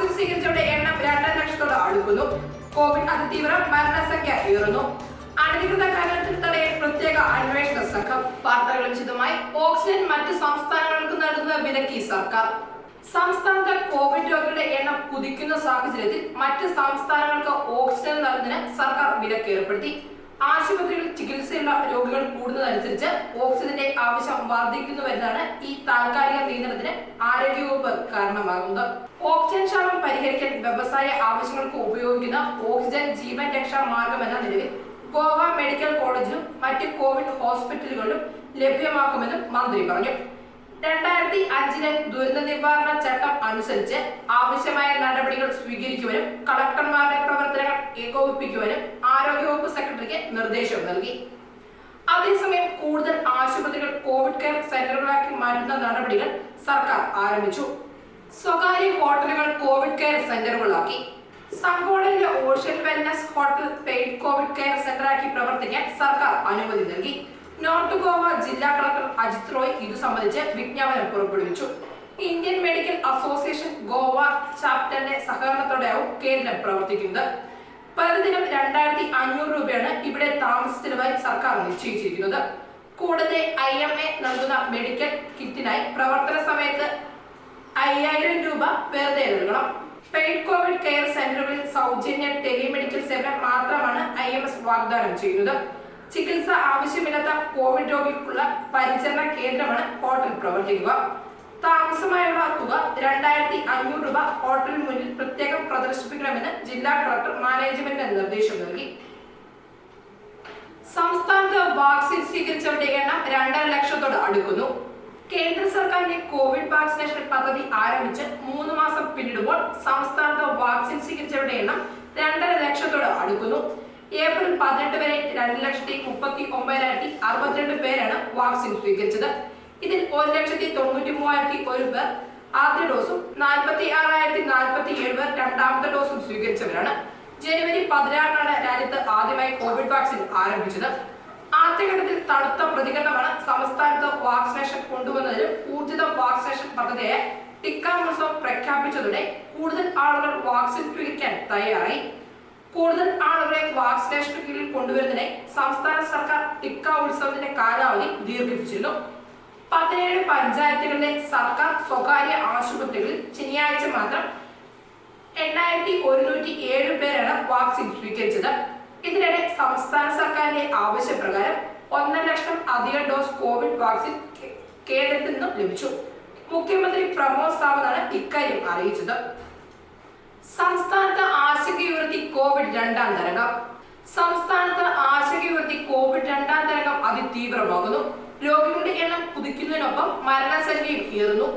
Vaccine സ്വീകരിച്ചവരുടെ എണ്ണം 2 ലക്ഷത്തോട് അടുക്കുന്നു. Covid അതിതീവ്ര മരണസംഖ്യ ഉയർന്നു. അനധികൃത കലനത്തിൽ തടയാൻ പ്രത്യേക അന്വേഷണ സംഘം. വാർത്തകൾ വിശദമായി. ഓക്സിജൻ മറ്റ് സംസ്ഥാനങ്ങൾക്ക് നൽകുന്നത് വിലക്കി സർക്കാർ. സംസ്ഥാനത്ത് കോവിഡ് രോഗികളുടെ എണ്ണം കുതിക്കുന്ന സാഹചര്യത്തിൽ മറ്റ് സംസ്ഥാനങ്ങൾക്ക് ഓക്സിജൻ നൽകുന്നതിന് സർക്കാർ വിലക്ക് ഏർപ്പെടുത്തി. ആശുപത്രികളിൽ ചികിത്സയുള്ള രോഗികൾ കൂടുന്നതനുസരിച്ച് ഓക്സിജന്റെ ആവശ്യം വർദ്ധിക്കുന്നുവെന്നാണ് ഈ താൽക്കാലിക നിയന്ത്രണത്തിന് ആരോഗ്യവകുപ്പ് കാരണമാകുന്നത്. ഓക്സിജൻ ക്ഷാമം പരിഹരിക്കാൻ വ്യവസായ ആവശ്യങ്ങൾക്ക് ഉപയോഗിക്കുന്ന ഓക്സിജൻ ജീവൻ രക്ഷാ മാർഗമെന്ന നിലവിൽ ഗോവ മെഡിക്കൽ കോളേജിലും മറ്റ് കോവിഡ് ഹോസ്പിറ്റലുകളിലും ലഭ്യമാക്കുമെന്നും മന്ത്രി പറഞ്ഞു. 2005 ദുരന്ത നിവാരണ ചട്ടം അനുസരിച്ച് ആവശ്യമായ നടപടികൾ സ്വീകരിക്കുവാനും കളക്ടർമാരുടെ പ്രവർത്തനങ്ങൾ ഏകോപിപ്പിക്കുവാനും ആരോഗ്യവകുപ്പ് സെക്രട്ടറിക്ക് നിർദ്ദേശം നൽകി. അതേസമയം കൂടുതൽ ആശുപത്രികൾ കോവിഡ് കെയർ സെന്ററുകളാക്കി മാറ്റുന്ന നടപടികൾ സർക്കാർ ആരംഭിച്ചു. സ്വകാര്യ ഹോട്ടലുകൾ കോവിഡ് കെയർ സെന്ററുകളാക്കി. സംഘോളയിലെ ocean wellness hotel paid Covid care സെന്ററാക്കി പ്രവർത്തിക്കാൻ സർക്കാർ അനുമതി നൽകി. നോർത്ത് ഗോവ ജില്ലാ കളക്ടർ അജിത് റോയ് ഇതു സംബന്ധിച്ച് വിജ്ഞാപനം പുറപ്പെടുവിച്ചു. ഇന്ത്യൻ മെഡിക്കൽ അസോസിയേഷൻ ഗോവ ചാപ്റ്ററിന്റെ സഹകരണത്തോടെയാവും കേന്ദ്രം പ്രവർത്തിക്കുന്നത്. പ്രതിദിനം 2500 രൂപയാണ് ഇവിടെ താമസ ചെലവായി സർക്കാർ നിശ്ചയിച്ചിരിക്കുന്നത്. കൂടാതെ IMA നൽകുന്ന മെഡിക്കൽ കിറ്റിനായി പ്രവർത്തന സമയത്ത് 5000 രൂപ വെറുതെ നൽകണം. പെയ്ഡ് കോവിഡ് കെയർ സെന്ററുകളിൽ സൗജന്യ ടെലിമെഡിക്കൽ സേവനം മാത്രമാണ് IMS വാഗ്ദാനം ചെയ്യുന്നത്. ചികിത്സ ആവശ്യമില്ലാത്ത കോവിഡ് രോഗികൾക്കുള്ള പരിചരണ കേന്ദ്രമാണ് ഹോട്ടൽ പ്രവർത്തിക്കുക. താമസമായുള്ള തുക 2500 രൂപ ഹോട്ടലിന് മുന്നിൽ പ്രത്യേകം പ്രദർശിപ്പിക്കണമെന്ന് ജില്ലാ കളക്ടർ മാനേജ്മെന്റിന് നിർദ്ദേശം നൽകി. സംസ്ഥാനത്ത് വാക്സിൻ സ്വീകരിച്ചവരുടെ എണ്ണം 2.5 ലക്ഷത്തോട് അടുക്കുന്നു. കേന്ദ്ര സർക്കാരിന്റെ കോവിഡ് വാക്സിനേഷൻ പദ്ധതി ആരംഭിച്ച് 3 മാസം പിന്നിടുമ്പോൾ സംസ്ഥാനത്ത് വാക്സിൻ സ്വീകരിച്ചവരുടെ എണ്ണം 2.5 ലക്ഷത്തോട് അടുക്കുന്നു. ഏപ്രിൽ 18 വരെ 2,39,062 പേരാണ് വാക്സിൻ സ്വീകരിച്ചത്. ഇതിൽ 1,93,001 പേർ ആദ്യ ഡോസും 46,047 പേർ രണ്ടാമത്തെ ഡോസും സ്വീകരിച്ചവരാണ്. ജനുവരി 16 രാജ്യത്ത് ആദ്യമായി കോവിഡ് വാക്സിൻ ആരംഭിച്ചത്. ആദ്യഘട്ടത്തിൽ തണുത്ത പ്രതികരണമാണ് സംസ്ഥാനത്ത് വാക്സിനേഷൻ കൊണ്ടുവന്നതിലും ഊർജിത വാക്സിനേഷൻ പദ്ധതിയായ ടിക്ക ഉത്സവം പ്രഖ്യാപിച്ചതോടെ കൂടുതൽ ആളുകൾ വാക്സിൻ സ്വീകരിക്കാൻ തയ്യാറായി. കൂടുതൽ ആളുകളെ വാക്സിനേഷൻ കീഴിൽ കൊണ്ടുവരുന്നതിനായി സംസ്ഥാന സർക്കാർ ടിക്ക ഉത്സവത്തിന്റെ കാലാവധി ദീർഘിപ്പിച്ചിരുന്നു. 17 പഞ്ചായത്തുകളിലെ സർക്കാർ സ്വകാര്യ ആശുപത്രികളിൽ ശനിയാഴ്ച മാത്രം 8107 പേരാണ് വാക്സിൻ സ്വീകരിച്ചത്. ഇതിനിടെ സംസ്ഥാന സർക്കാരിന്റെ ആവശ്യപ്രകാരം 1 ലക്ഷം അധിക ഡോസ് കോവിഡ് വാക്സിൻ കേന്ദ്രത്തിൽ നിന്നും ലഭിച്ചു. മുഖ്യമന്ത്രി പ്രമോദ് സാവന്താണ് ഇക്കാര്യം അറിയിച്ചത്. സംസ്ഥാനത്ത് ആശങ്കയുയർത്തി കോവിഡ് 2ാം തരംഗം. സംസ്ഥാനത്ത് ആശങ്കയുയർത്തി കോവിഡ് 2ാം തരംഗം അതിതീവ്രമാകുന്നു. രോഗികളുടെ എണ്ണം കുതിക്കുന്നതിനൊപ്പം മരണസംഖ്യയും ഉയർന്നു.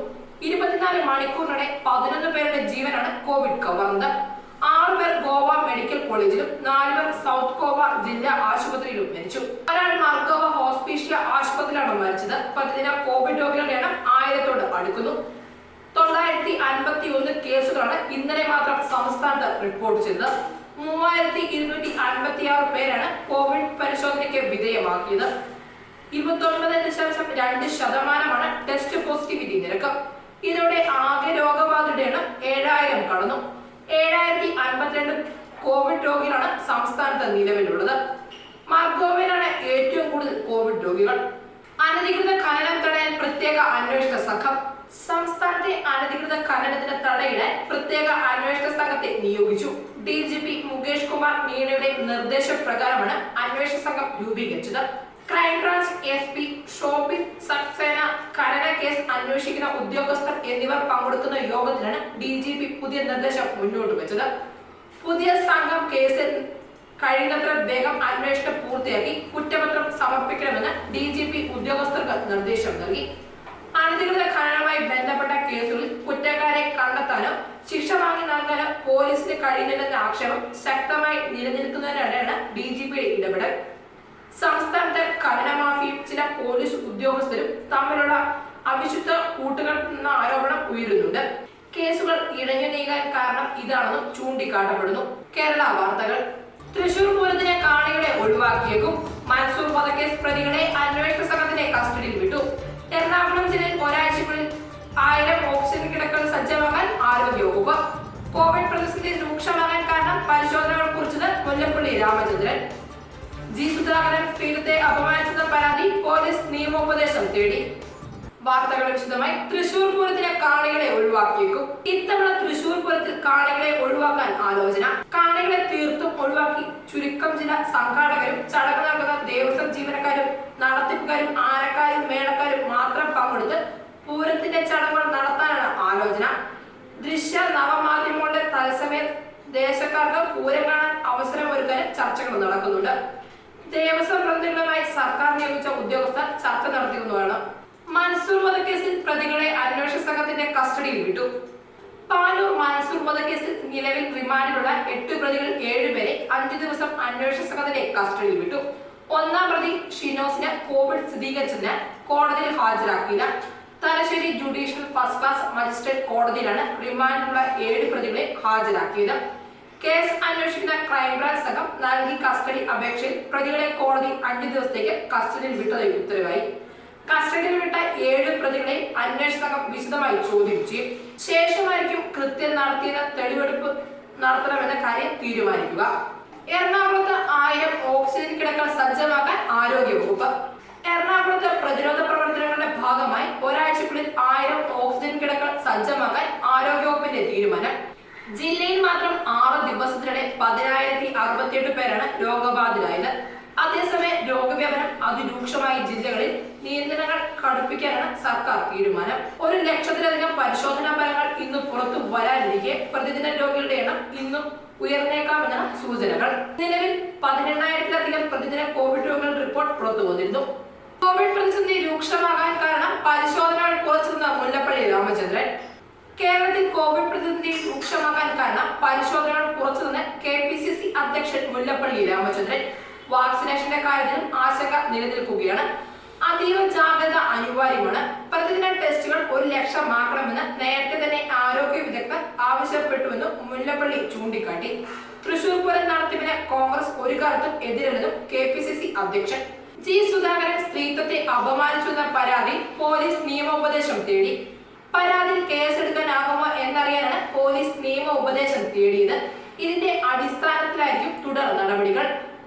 24 മണിക്കൂറിനിടെ 11 പേരുടെ ജീവനാണ് കോവിഡ് കവർന്നത്. 6 പേർ ഗോവ മെഡിക്കൽ കോളേജിലും 4 പേർ സൗത്ത് ഗോവ ജില്ലാ ആശുപത്രിയിലും മരിച്ചു. ഒരാൾ മർഗോവ ഹോസ്പീഷ്യ ആശുപത്രിയിലാണ് മരിച്ചത്. പ്രതിദിന കോവിഡ് രോഗികളുടെ എണ്ണം 1000തോട് അടുക്കുന്നു. 951 കേസുകളാണ് ഇന്നലെ മാത്രം സംസ്ഥാനത്ത് റിപ്പോർട്ട് ചെയ്തത്. 3256 പേരാണ് കോവിഡ് പരിശോധനയ്ക്ക് വിധേയമാക്കിയത്. 29.2% ടെസ്റ്റ് പോസിറ്റിവിറ്റി നിരക്ക്. ഇതോടെ ആകെ രോഗബാധിതരുടെ എണ്ണം 7000 കടന്നു. 7052 കോവിഡ് രോഗികളാണ് സംസ്ഥാനത്ത് നിലവിലുള്ളത്. മർഗോവയിലാണ് ഏറ്റവും കൂടുതൽ കോവിഡ് രോഗികൾ. അനധികൃത ഖനനം തടയാൻ പ്രത്യേക അന്വേഷണ സംഘം. സംസ്ഥാനത്തെ അനധികൃത ഖനനത്തിന് തടയിടാൻ പ്രത്യേക അന്വേഷണ സംഘത്തെ നിയോഗിച്ചു. DGP മുകേഷ് കുമാർ മീണയുടെ നിർദ്ദേശപ്രകാരമാണ് അന്വേഷണ സംഘം രൂപീകരിച്ചത്. ക്രൈംബ്രാഞ്ച് SP ഷോബിൻ സക്സേന, ഖനന കേസ് അന്വേഷിക്കുന്ന ഉദ്യോഗസ്ഥർ എന്നിവർ പങ്കെടുക്കുന്ന യോഗത്തിലാണ് DGP പുതിയ നിർദ്ദേശം മുന്നോട്ട് വെച്ചത്. പുതിയ സംഘം കേസിൽ കഴിയുന്നത്ര വേഗം അന്വേഷണം പൂർത്തിയാക്കി കുറ്റപത്രം സമർപ്പിക്കണമെന്ന് DGP ഉദ്യോഗസ്ഥർക്ക് നിർദ്ദേശം നൽകി. അനധികൃത ഖനനവുമായി ബന്ധപ്പെട്ട കേസുകളിൽ കുറ്റക്കാരെ കണ്ടെത്താനോ ശിക്ഷ വാങ്ങി നൽകാനോ പോലീസിന് കഴിയുന്നില്ലെന്ന ആക്ഷേപം ശക്തമായി നിലനിൽക്കുന്നതിനിടെയാണ് DGPയുടെ ഇടപെടൽ. സംസ്ഥാനത്തെ ഖനന മാഫിയയും ചില പോലീസ് ഉദ്യോഗസ്ഥരും തമ്മിലുള്ള അവിശുദ്ധ കൂട്ടുകെട്ടെന്ന ആരോപണം ഉയരുന്നുണ്ട്. കേസുകൾ ഇഴഞ്ഞു നീങ്ങാൻ കാരണം ഇതാണെന്നും ചൂണ്ടിക്കാട്ടപ്പെടുന്നു. കേരള വാർത്തകൾ. തൃശൂർ പൂരത്തിന് കാണികളെ ഒഴിവാക്കിയേക്കും. മൻസൂർ വധക്കേസ് പ്രതികളെ അന്വേഷണ സംഘത്തിന്റെ കസ്റ്റഡിയിൽ വിട്ടു. എറണാകുളം ജില്ലയിൽ ഒരാഴ്ചക്കുള്ളിൽ 1000 ഓക്സിജൻ കിടക്കകൾ സജ്ജമാക്കാൻ ആരോഗ്യവകുപ്പ്. രാമചന്ദ്രൻ. ജി സുധാകരൻ സ്ത്രീത്വത്തെ അപമാനിച്ചെന്ന പരാതി പോലീസ് നിയമോപദേശം തേടി. വാർത്തകൾ വിശദമായി. തൃശൂർ പൂരത്തിന് കാണികളെ ഒഴിവാക്കിയേക്കും. ഇത്തവണ തൃശൂർ പൂരത്തിൽ കാണികളെ ഒഴിവാക്കാൻ ആലോചന. കാണികളെ തീർത്തും ഒഴിവാക്കി ചുരുക്കം ചില സംഘാടകരും ചടങ്ങ് നടക്കുന്ന ദേവസ്വം ജീവനക്കാരും നടത്തിപ്പുകാരും ആനക്കാരും മേളക്കാരും മാത്രം പങ്കെടുത്ത് പൂരത്തിന്റെ ചടങ്ങുകൾ നടത്താനാണ് ആലോചന. ദൃശ്യ നവമാധ്യമങ്ങളുടെ തത്സമയ ദേശക്കാർക്ക് പൂരം കാണാൻ അവസരമൊരുക്കാൻ ചർച്ചകൾ നടക്കുന്നുണ്ട്. ദേവസ്വം പ്രതിനിധികളുമായി സർക്കാർ നിയോഗിച്ച ഉദ്യോഗസ്ഥർ ചർച്ച നടത്തിയെന്നാണ്. മൻസൂർ വധക്കേസിൽ പ്രതികളെ അന്വേഷണ സംഘത്തിന്റെ കസ്റ്റഡിയിൽ വിട്ടു. പാനൂർ മൻസൂർ വധക്കേസിൽ നിലവിൽ റിമാൻഡിലുള്ള 8 പ്രതികൾ 7 പേരെ 5 ദിവസം അന്വേഷണ സംഘത്തിന്റെ കസ്റ്റഡിയിൽ വിട്ടു. ഒന്നാം പ്രതി ഷിനോസിന് കോവിഡ് സ്ഥിരീകരിച്ചതിനാൽ കോടതിയിൽ ഹാജരാക്കിയില്ല. Thalassery judicial first class magistrate കോടതിയിലാണ് റിമാൻഡിലുള്ള 7 പ്രതികളെ ഹാജരാക്കിയത്. കേസ് അന്വേഷിക്കുന്ന ക്രൈംബ്രാഞ്ച് സംഘം നൽകിയ കസ്റ്റഡി അപേക്ഷയിൽ പ്രതികളെ കോടതി 5 ദിവസത്തേക്ക് കസ്റ്റഡിയിൽ വിട്ടതായി ഉത്തരവായി. കസ്റ്റഡിയിൽ വിട്ട 7 പ്രതികളെ അന്വേഷണ സംഘം വിശദമായി ചോദ്യം ചെയ്യും. ശേഷമായിരിക്കും കൃത്യം നടത്തിയെന്ന തെളിവെടുപ്പ് നടത്തണമെന്ന കാര്യം തീരുമാനിക്കുക. എറണാകുളത്ത് 1000 ഓക്സിജൻ കിടക്കകൾ സജ്ജമാക്കാൻ ആരോഗ്യവകുപ്പ്. എറണാകുളത്ത് പ്രതിരോധ പ്രവർത്തനങ്ങളുടെ ഭാഗമായി ഒരാഴ്ചക്കുള്ളിൽ 1000 ഓക്സിജൻ കിടക്കകൾ സജ്ജമാക്കാൻ ആരോഗ്യവകുപ്പിന്റെ തീരുമാനം. ജില്ലയിൽ മാത്രം 6 ദിവസത്തിനിടെ 10,068 പേരാണ് രോഗബാധിതരായത്. അതേസമയം രോഗവ്യാപനം അതിരൂക്ഷമായ ജില്ലകളിൽ നിയന്ത്രണങ്ങൾ കടുപ്പിക്കാനാണ് സർക്കാർ തീരുമാനം. 1,00,000-ലധികം പരിശോധനാ ഫലങ്ങൾ ഇന്ന് പുറത്തു വരാനിരിക്കെ പ്രതിദിന രോഗികളുടെ എണ്ണം ഇന്നും ഉയർന്നേക്കാമെന്നാണ് സൂചനകൾ. നിലവിൽ 18,000-ലധികം പ്രതിദിന കോവിഡ് രോഗികൾ റിപ്പോർട്ട് പുറത്തു വന്നിരുന്നു. കോവിഡ് പ്രതിസന്ധി രൂക്ഷമാകാൻ കാരണം പരിശോധനകൾ കുറച്ചെന്ന മുല്ലപ്പള്ളി രാമചന്ദ്രൻ. കേരളത്തിൽ കോവിഡ് പ്രതിസന്ധി രൂക്ഷമാകാൻ കാരണം പരിശോധനകൾ കുറച്ചതെന്ന് KPCC അധ്യക്ഷൻ മുല്ലപ്പള്ളി രാമചന്ദ്രൻ. വാക്സിനേഷന്റെ കാര്യത്തിലും ആശങ്ക നിലനിൽക്കുകയാണ്. അതീവ ജാഗ്രത അനിവാര്യമാണ്. പ്രതിദിന ടെസ്റ്റുകൾ 1,00,000 ആക്കണമെന്ന് നേരത്തെ തന്നെ ആരോഗ്യ വിദഗ്ധർ ആവശ്യപ്പെട്ടുവെന്നും മുല്ലപ്പള്ളി ചൂണ്ടിക്കാട്ടി. തൃശൂർ പൂരം നടത്തിപ്പിന് കോൺഗ്രസ് ഒരു കാലത്തും എതിരല്ലെന്നും KPCC അധ്യക്ഷൻ. ജി സുധാകരൻ സ്ത്രീത്വത്തെ അപമാനിച്ചുവെന്ന പരാതി പോലീസ് നിയമോപദേശം തേടി. പരാതിയിൽ കേസെടുക്കാനാകുമോ എന്നറിയാനാണ് പോലീസ് നിയമോപദേശം തേടിയത്. ഇതിന്റെ അടിസ്ഥാനത്തിലായിരിക്കും തുടർ നടപടികൾ.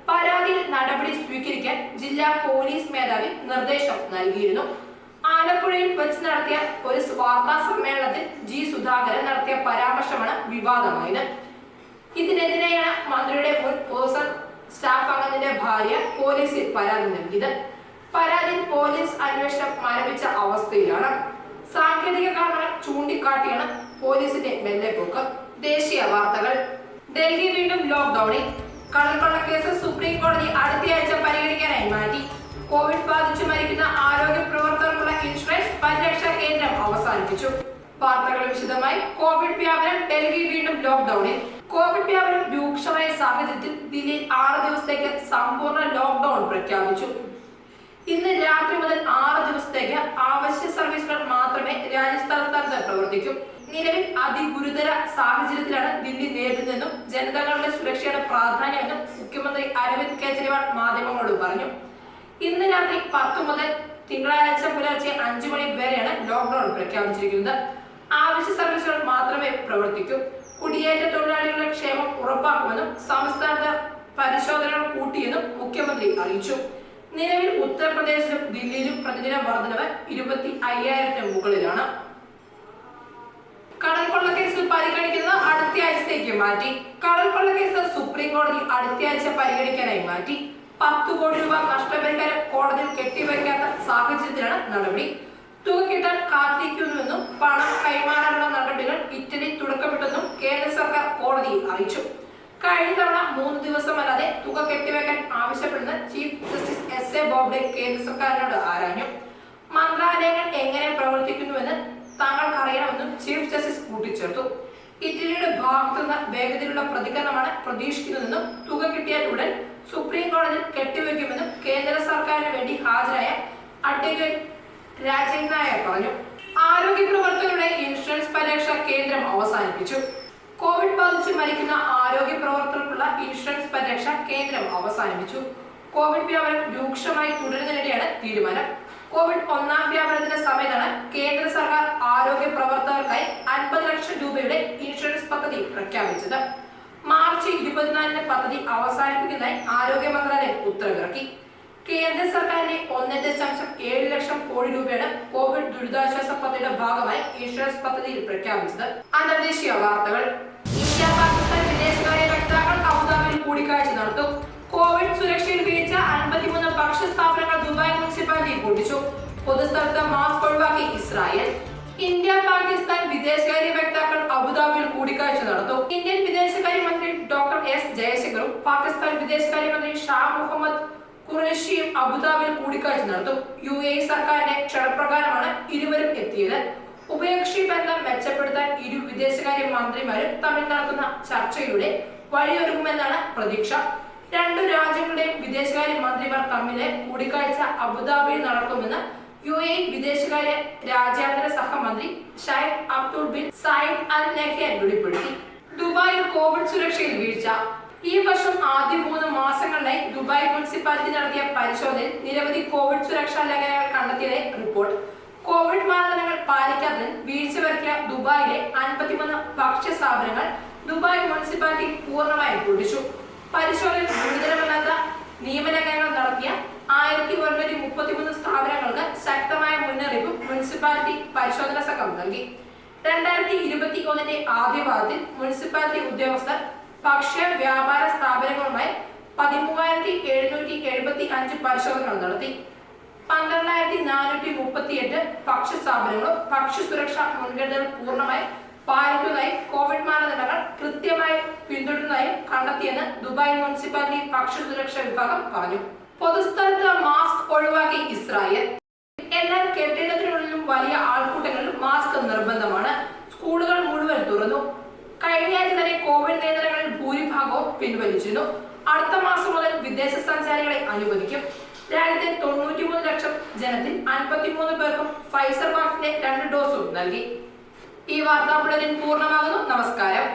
പരാതിയിൽ നടപടി സ്വീകരിക്കാൻ ജില്ലാ പോലീസ് മേധാവി നിർദ്ദേശം നൽകിയിരുന്നു. ആലപ്പുഴയിൽ വെച്ച് നടത്തിയ ഒരു വാർത്താ സമ്മേളനത്തിൽ ജി സുധാകരൻ നടത്തിയ പരാമർശമാണ് വിവാദമായത്. ഇതിനെതിരെയാണ് മന്ത്രിയുടെ മുൻ പേഴ്സണൽ സ്റ്റാഫ് അംഗത്തിന്റെ ഭാര്യ പോലീസിൽ പരാതി നൽകിയത്. പരാതിയിൽ പോലീസ് അന്വേഷണം ആരംഭിച്ച അവസ്ഥയിലാണ്. സാങ്കേതിക കാരണങ്ങൾ ചൂണ്ടിക്കാട്ടിയാണ് പോലീസിന്റെ മെല്ലെപ്പോക്ക്. ദേശീയ വാർത്തകൾ. ഡൽഹി വീണ്ടും ലോക്ക്ഡൌണിൽ. കള്ളക്കൊള്ളക്കേസ് സുപ്രീം കോടതി അടുത്തയാഴ്ച പരിഗണിക്കാനായി മാറ്റി. കോവിഡ് ബാധിച്ചു മരിക്കുന്ന ആരോഗ്യ പ്രവർത്തകർക്കുള്ള ഇൻഷുറൻസ് പരിരക്ഷാ കേന്ദ്രം അവസാനിപ്പിച്ചു. വാർത്തകൾ വിശദമായി. കോവിഡ് വ്യാപനം. ഡൽഹി വീണ്ടും ലോക്ക്ഡൌണിൽ. കോവിഡ് വ്യാപനം രൂക്ഷമായ സാഹചര്യത്തിൽ ദില്ലിയിൽ 6 ദിവസത്തേക്ക് സമ്പൂർണ്ണ ലോക്ക്ഡൌൺ പ്രഖ്യാപിച്ചു. ഇന്ന് രാത്രി മുതൽ 6 ദിവസത്തേക്ക് അവശ്യ സർവീസുകൾ മാത്രമേ രാജ്യതലസ്ഥാനത്ത് പ്രവർത്തിക്കൂ. നിലവിൽ അതിഗുരുതര സാഹചര്യത്തിലാണ് ദില്ലി നേരിടുന്നതെന്നും ജനതകളുടെ സുരക്ഷയുടെ പ്രാധാന്യമെന്നും മുഖ്യമന്ത്രി അരവിന്ദ് കെജ്രിവാൾ മാധ്യമങ്ങളോട് പറഞ്ഞു. ഇന്ന് രാത്രി 10 മുതൽ തിങ്കളാഴ്ച പുലർച്ചെ 5 മണി വരെയാണ് ലോക്ക്ഡൌൺ പ്രഖ്യാപിച്ചിരിക്കുന്നത്. അവശ്യ സർവീസുകൾ മാത്രമേ പ്രവർത്തിക്കൂ. കുടിയേറ്റ തൊഴിലാളികളുടെ ക്ഷേമം ഉറപ്പാക്കുമെന്നും സംസ്ഥാനത്ത് പരിശോധനകൾ കൂട്ടിയെന്നും മുഖ്യമന്ത്രി അറിയിച്ചു. നിലവിൽ ഉത്തർപ്രദേശിലും ദില്ലിയിലും പ്രതിദിന വർധനവ് 25,000-ന് മുകളിലാണ്. കടൽക്കൊള്ളക്കേസിൽ പരിഗണിക്കുന്നത് അടുത്തയാഴ്ചത്തേക്ക് മാറ്റി. കടൽക്കൊള്ളക്കേസ് സുപ്രീം കോടതി അടുത്തയാഴ്ച പരിഗണിക്കാനായി മാറ്റി. 10 കോടി രൂപ നഷ്ടപരിഹാരം കോടതിയിൽ കെട്ടിവയ്ക്കാത്ത സാഹചര്യത്തിലാണ് നടപടി. തുക കിട്ടാൻ കാത്തിരിക്കുന്നുവെന്നും പണം കൈമാറാനുള്ള നടപടികൾ ഇറ്റലി തുടക്കമിട്ടെന്നും കേന്ദ്ര സർക്കാർ കോടതിയിൽ അറിയിച്ചു. കഴിഞ്ഞ തവണ 3 ദിവസമല്ലാതെ തുക കെട്ടിവെക്കാൻ ആവശ്യപ്പെടുന്ന ചീഫ് ജസ്റ്റിസ് SA ബോബ്ഡെ കേന്ദ്ര സർക്കാരിനോട് ആരാഞ്ഞു. മന്ത്രാലയങ്ങൾ എങ്ങനെ പ്രവർത്തിക്കുന്നുവെന്ന് താങ്കൾക്കറിയണമെന്നും ചീഫ് ജസ്റ്റിസ് കൂട്ടിച്ചേർത്തു. ഇറ്റലിയുടെ ഭാഗത്തുനിന്ന് വേഗത്തിലുള്ള പ്രതികരണമാണ് പ്രതീക്ഷിക്കുന്നതെന്നും തുക കിട്ടിയാൽ ഉടൻ സുപ്രീം കോടതിയിൽ കെട്ടിവെക്കുമെന്നും കേന്ദ്ര സർക്കാരിന് വേണ്ടി ഹാജരായ അഡ്വക്കേറ്റ് രാജീവ് നായർ പറഞ്ഞു. ആരോഗ്യ പ്രവർത്തകരുടെ ഇൻഷുറൻസ് പരിരക്ഷ കേന്ദ്രം അവസാനിപ്പിച്ചു. കോവിഡ് ബാധിച്ച് മരിക്കുന്ന ആരോഗ്യ പ്രവർത്തകർക്കുള്ള ഇൻഷുറൻസ് പരിരക്ഷ കേന്ദ്രം അവസാനിപ്പിച്ചു. കോവിഡ് വ്യാപനം രൂക്ഷമായി തുടരുന്നതിനിടെയാണ് തീരുമാനം. കോവിഡ് 1ാം വ്യാപനത്തിന്റെ സമയത്താണ് കേന്ദ്ര സർക്കാർ ആരോഗ്യ പ്രവർത്തകർക്കായി 50 ലക്ഷം രൂപയുടെ ഇൻഷുറൻസ് പദ്ധതി പ്രഖ്യാപിച്ചത്. മാർച്ച് മാർച്ച് 24 പദ്ധതി അവസാനിപ്പിക്കുന്നതായി ആരോഗ്യ മന്ത്രാലയം ഉത്തരവിറക്കി. കേന്ദ്ര സർക്കാരിന്റെ 1.7 ലക്ഷം കോടി രൂപയാണ് കോവിഡ് ദുരിതാശ്വാസ പദ്ധതിയുടെ ഭാഗമായി ഇൻഷുറൻസ് പദ്ധതിയിൽ പ്രഖ്യാപിച്ചത്. അന്തർദേശീയ വാർത്തകൾ. ഇന്ത്യ പാകിസ്ഥാൻ വിദേശകാര്യ വക്താക്കൾ അബുദാബിയിൽ കൂടിക്കാഴ്ച നടത്തും. കോവിഡ് സുരക്ഷയിൽ വീഴ്ച 53 ഭക്ഷ്യ സ്ഥാപനങ്ങൾ ദുബായ് മുനിസിപ്പാലിറ്റി പൊട്ടിച്ചു. പൊതുസ്ഥലത്ത് മാസ്ക് ഒഴിവാക്കി ഇസ്രായേൽ. ഇന്ത്യ പാകിസ്ഥാൻ വിദേശകാര്യ വക്താക്കൾ അബുദാബിയിൽ കൂടിക്കാഴ്ച നടത്തും. ഇന്ത്യൻ വിദേശകാര്യമന്ത്രി ഡോക്ടർ എസ് ജയശങ്കറും പാകിസ്ഥാൻ വിദേശകാര്യമന്ത്രി ഷാ മുഹമ്മദ് ഖുറേഷിയും അബുദാബിയിൽ കൂടിക്കാഴ്ച നടത്തും. UAE സർക്കാരിന്റെ ക്ഷണപ്രകാരമാണ് ഇരുവരും എത്തിയത്. ഉഭയകക്ഷി ബന്ധം മെച്ചപ്പെടുത്താൻ ഇരു വിദേശകാര്യ മന്ത്രിമാരും തമ്മിൽ നടത്തുന്ന ചർച്ചയിലൂടെ വഴിയൊരുങ്ങുമെന്നാണ് പ്രതീക്ഷ. രണ്ടു രാജ്യങ്ങളുടെയും വിദേശകാര്യ മന്ത്രിമാർ തമ്മിലെ കൂടിക്കാഴ്ച അബുദാബിയിൽ നടക്കുമെന്ന് UAE വിദേശകാര്യ രാജ്യാന്തര സഹമന്ത്രി Sheikh Abdul bin Zayed Al Nahyan വെളിപ്പെടുത്തി. ദുബായിൽ കോവിഡ് സുരക്ഷയിൽ വീഴ്ച. ഈ വർഷം ആദ്യ 3 മാസങ്ങളിലായി ദുബായ് മുനിസിപ്പാലിറ്റി നടത്തിയ പരിശോധനയിൽ നിരവധി കോവിഡ് സുരക്ഷാ ലംഘനങ്ങൾ കണ്ടെത്തിയതായി റിപ്പോർട്ട്. കോവിഡ് മാനദണ്ഡങ്ങൾ പാലിക്കാത്തതിന് വീഴ്ച വരുത്തിയ ദുബായിലെ 53 ഭക്ഷ്യ സ്ഥാപനങ്ങൾ ദുബായ് മുനിസിപ്പാലിറ്റി പൂർണ്ണമായും പൊട്ടിച്ചു. പരിശോധനയിൽ ഗുരുതരമല്ലാത്ത നിയമലംഘനങ്ങൾ നടത്തിയ 1133 സ്ഥാപനങ്ങൾക്ക് ശക്തമായ മുന്നറിയിപ്പ് മുനിസിപ്പാലിറ്റി പരിശോധനാ സംഘം നൽകി. 2021 ആദ്യപാദത്തിൽ മുനിസിപ്പാലിറ്റി ഉദ്യോഗസ്ഥർ ഭക്ഷ്യ വ്യാപാര സ്ഥാപനങ്ങളുമായി 13,775 പരിശോധനകൾ നടത്തി. 12,438 ഭക്ഷ്യ സ്ഥാപനങ്ങളും ഭക്ഷ്യ സുരക്ഷാ മുൻകരുതൽ പൂർണ്ണമായി പാലിക്കുന്നതായി കോവിഡ് മാനദണ്ഡങ്ങൾ കൃത്യമായി പിന്തുടരുന്നതായും കണ്ടെത്തിയെന്ന് ദുബായ് മുനിസിപ്പാലിറ്റി ഭക്ഷ്യ സുരക്ഷാ വിഭാഗം പറഞ്ഞു. പൊതുസ്ഥലത്ത് മാസ്ക് ഒഴിവാക്കി ഇസ്രായേൽ. എല്ലാ കെട്ടിടത്തിനുള്ളിലും വലിയ ആൾക്കൂട്ടങ്ങളിലും മാസ്ക് നിർബന്ധമാണ്. സ്കൂളുകൾ മുഴുവൻ തുറന്നു. കഴിഞ്ഞ ആഴ്ച തന്നെ കോവിഡ് നിയന്ത്രണങ്ങളിൽ ഭൂരിഭാഗവും പിൻവലിച്ചിരുന്നു. അടുത്ത മാസം മുതൽ വിദേശ സഞ്ചാരികളെ അനുവദിക്കും. രാജ്യത്തെ 93 ലക്ഷം ജനത്തിൽ 53 പേർക്കും ഫൈസർ വാക്സിന്റെ 2 ഡോസും നൽകി. ഈ വാർത്താ ബുള്ളറ്റിൻ പൂർണ്ണമാകുന്നു. നമസ്കാരം.